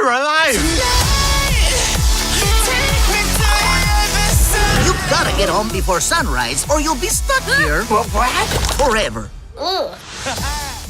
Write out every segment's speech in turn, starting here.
You're alive! You've gotta get home before sunrise, or you'll be stuck here forever.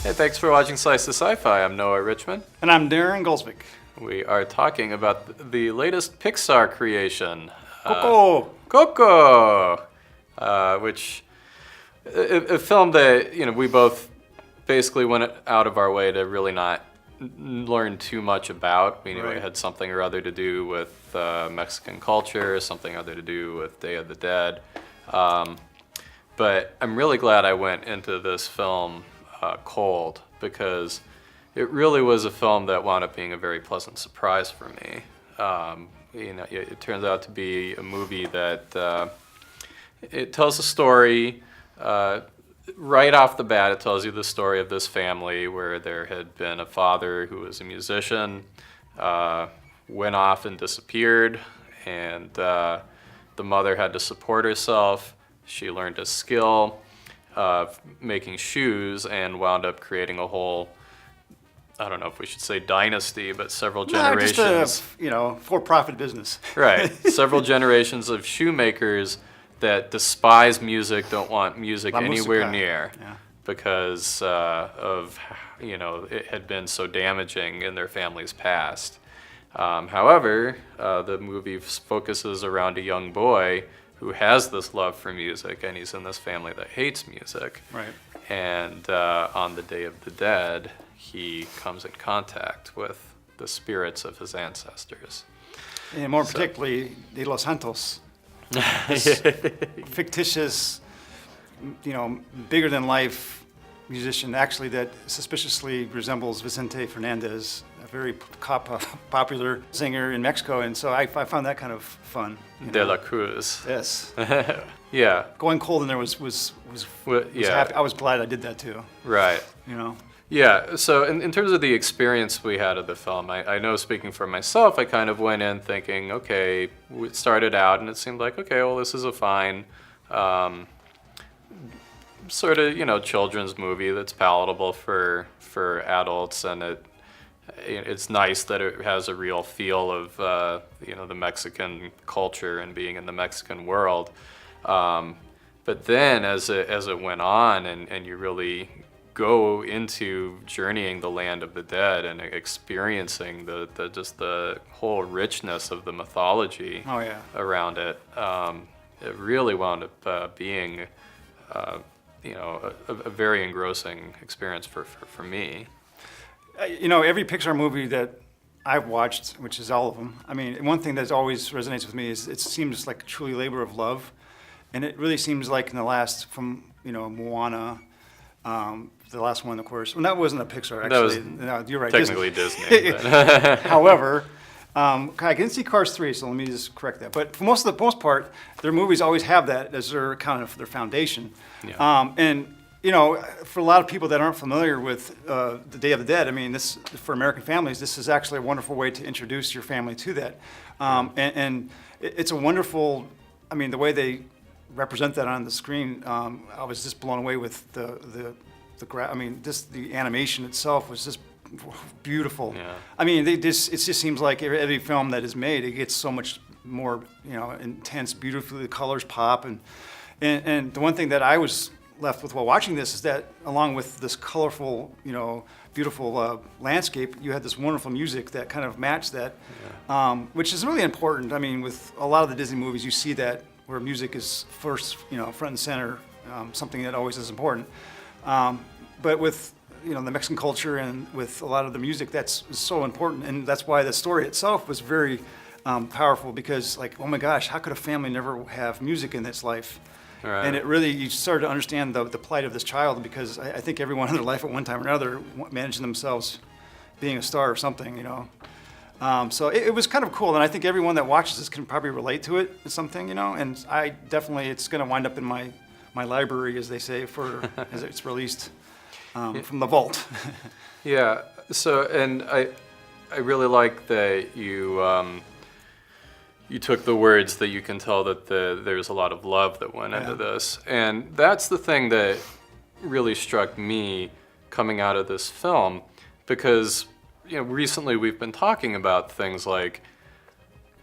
Hey, thanks for watching Slice of SciFi. I'm Noah Richmond. And I'm Daren Golsvik. We are talking about the latest Pixar creation, Coco. Coco, which a film that we both basically went out of our way to really not learn too much about. We knew it had something or other to do with Mexican culture, something or other to do with Day of the Dead. But I'm really glad I went into this film cold, because it really was a film that wound up being a very pleasant surprise for me. It turns out to be a movie that it tells a story. Right off the bat, it tells you the story of this family where there had been a father who was a musician, went off and disappeared, and the mother had to support herself. She learned a skill of making shoes and wound up creating a whole, I don't know if we should say dynasty, but several generations. Just a, for-profit business. Right, several generations of shoemakers that despise music, don't want music anywhere near, because of it had been so damaging in their family's past. However, the movie focuses around a young boy who has this love for music, and he's in this family that hates music. Right. And on the Day of the Dead, he comes in contact with the spirits of his ancestors. And more particularly, De Los Santos. Fictitious, bigger-than-life musician, actually, that suspiciously resembles Vicente Fernandez, a very popular singer in Mexico, and so I found that kind of fun. De la Cruz. Yes. Yeah. Going cold in there was happy. I was glad I did that too. Right. Yeah, so in terms of the experience we had of the film, I know, speaking for myself, I kind of went in thinking, okay, we started out and it seemed like, okay, well, this is a fine sort of, children's movie that's palatable for adults, and it's nice that it has a real feel of, the Mexican culture and being in the Mexican world. But then as it went on and you really go into journeying the land of the dead and experiencing the whole richness of the mythology around it, it really wound up being a very engrossing experience for me. Every Pixar movie that I've watched, which is all of them, I mean, one thing that always resonates with me is it seems like a truly labor of love, and it really seems like in the last, from Moana, the last one, of course. Well, that wasn't a Pixar, actually. No, you're right. Technically Disney. However, I didn't see Cars 3, so let me just correct that. But for the most part, their movies always have that as their kind of their foundation. Yeah. And for a lot of people that aren't familiar with the Day of the Dead, I mean, this for American families, this is actually a wonderful way to introduce your family to that. And it's a wonderful. I mean, the way they represent that on the screen, I was just blown away with the animation itself was just beautiful. Yeah. I mean, it just seems like every film that is made, it gets so much more, intense, beautifully, the colors pop, and the one thing that I was left with while watching this is that along with this colorful, beautiful landscape, you had this wonderful music that kind of matched that, which is really important. I mean, with a lot of the Disney movies, you see that where music is first, front and center, something that always is important. But with the Mexican culture and with a lot of the music, that's so important, and that's why the story itself was very powerful, because oh my gosh, how could a family never have music in its life? Right. And it really, you started to understand the plight of this child, because I think everyone in their life at one time or another managing themselves being a star or something, So it was kind of cool, and I think everyone that watches this can probably relate to it as something, and I definitely, it's going to wind up in my library, as they say, as it's released from the vault. Yeah, so, and I really like that you took the words that you can tell that there's a lot of love that went into this. And that's the thing that really struck me coming out of this film, because recently we've been talking about things like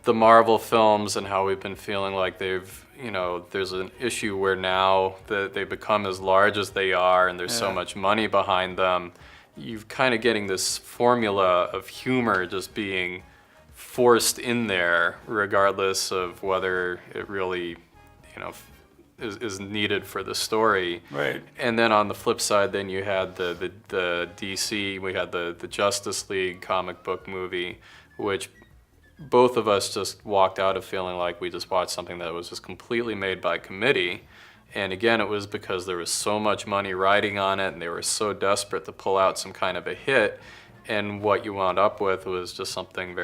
the Marvel films and how we've been feeling like there's an issue where now that they become as large as they are and there's so much money behind them, you're kind of getting this formula of humor just being forced in there regardless of whether it really, is needed for the story. Right. And then on the flip side, then you had the DC, we had the Justice League comic book movie, which both of us just walked out of feeling like we just watched something that was just completely made by committee. And again, it was because there was so much money riding on it and they were so desperate to pull out some kind of a hit. And what you wound up with was just something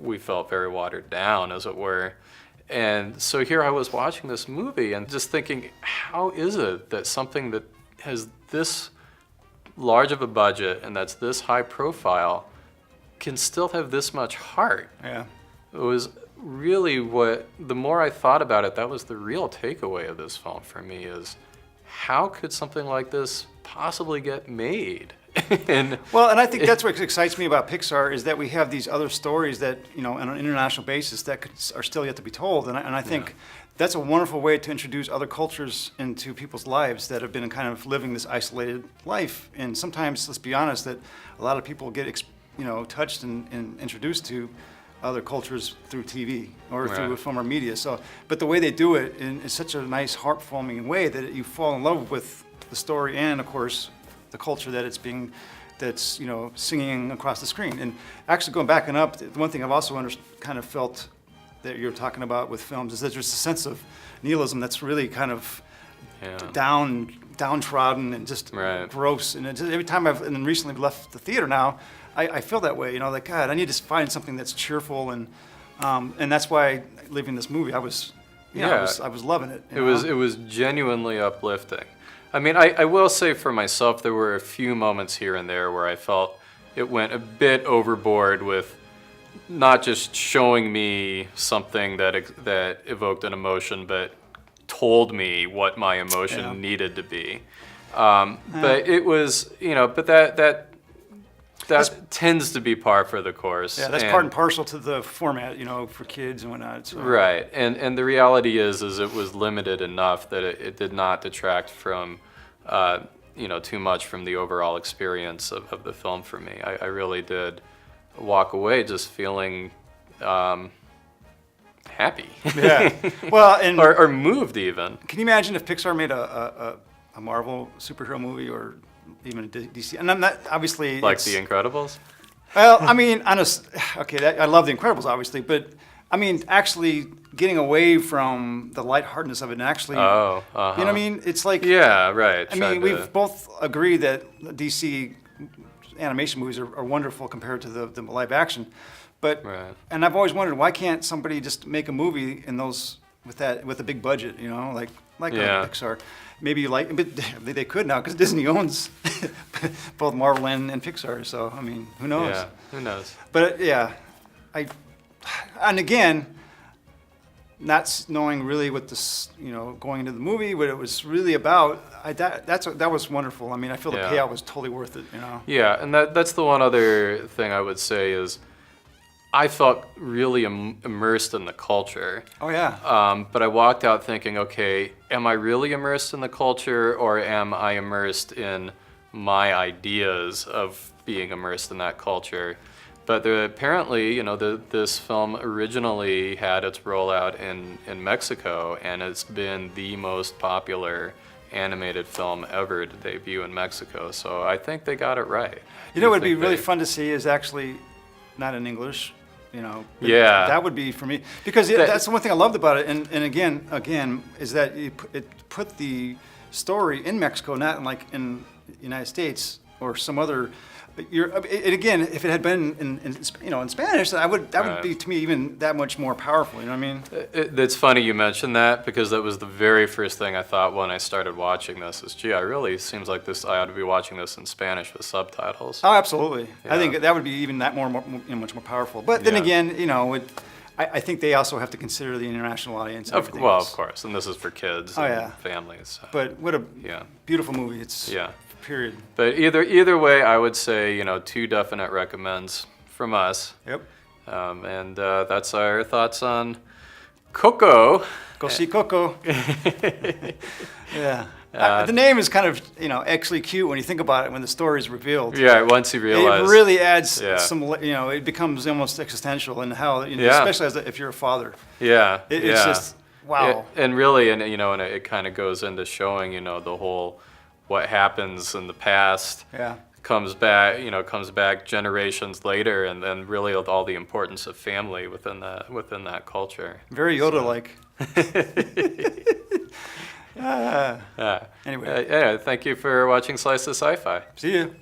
we felt very watered down, as it were. And so here I was watching this movie and just thinking, how is it that something that has this large of a budget and that's this high profile can still have this much heart? Yeah. It was really the more I thought about it, that was the real takeaway of this film for me, is how could something like this possibly get made? And I think that's what excites me about Pixar, is that we have these other stories that, on an international basis that are still yet to be told. And I think that's a wonderful way to introduce other cultures into people's lives that have been kind of living this isolated life. And sometimes, let's be honest, that a lot of people get, touched and introduced to other cultures through TV or through film or media. But the way they do it is such a nice, heartwarming way that you fall in love with the story and, of course, the culture that that's singing across the screen. And actually, going back and up, the one thing I've also kind of felt that you're talking about with films is that there's a sense of nihilism that's really kind of downtrodden and just gross. And every time and recently left the theater now, I feel that way. Like, God, I need to find something that's cheerful, and that's why leaving this movie, I was loving it. It was genuinely uplifting. I mean, I will say for myself, there were a few moments here and there where I felt it went a bit overboard with not just showing me something that evoked an emotion, but told me what my emotion needed to be. But it was, but that tends to be par for the course. Yeah, that's part and parcel to the format, for kids and whatnot. So. Right, and the reality is it was limited enough that it did not detract from, too much from the overall experience of the film for me. I really did walk away just feeling happy. Yeah. Well, and or moved even. Can you imagine if Pixar made a Marvel superhero movie, or even a DC? And I'm not, obviously, like The Incredibles? Well, I mean, I love The Incredibles, obviously, but I mean, actually getting away from the lightheartedness of it and actually, you know what I mean? It's like, yeah, right. I mean, we've both agreed that DC animation movies are wonderful compared to the live action, but and I've always wondered, why can't somebody just make a movie in those with a big budget, like Pixar? Maybe but they could now because Disney owns both Marvel and Pixar. So I mean, who knows? Yeah, who knows? But and again, not knowing really what this, going into the movie, what it was really about. That was wonderful. I mean, I feel the payout was totally worth it. Yeah, and that's the one other thing I would say is, I felt really immersed in the culture. Oh, yeah. But I walked out thinking, okay, am I really immersed in the culture, or am I immersed in my ideas of being immersed in that culture? But apparently, this film originally had its rollout in Mexico, and it's been the most popular animated film ever to debut in Mexico. So I think they got it right. What would be really fun to see is actually not in English. Yeah, that would be for me, because that's the one thing I loved about it. And again, is that it put the story in Mexico, not in the United States or some other. Again, if it had been in Spanish, that would be to me even that much more powerful. You know what I mean? It's funny you mentioned that, because that was the very first thing I thought when I started watching this. Is, gee, I really seems like I ought to be watching this in Spanish with subtitles. Oh, absolutely. Yeah. I think that would be even that much more powerful. But then again, I think they also have to consider the international audience. Of course, and this is for kids and families. So. But what a beautiful movie. It's Period. But either way, I would say, you know, 2 definite recommends from us. Yep. And that's our thoughts on Coco. Go see Coco. Yeah. The name is kind of, you know, actually cute when you think about it when the story is revealed. Yeah, once you realize. It really adds some, you know, it becomes almost existential in how, you know, especially if you're a father. Yeah. It's just, wow. And really, and you know, and it kind of goes into showing, you know, the whole, what happens in the past. Yeah. Comes back generations later, and then really all the importance of family within that culture. Very Yoda-like. Anyway. Yeah, thank you for watching Slice of SciFi. See you.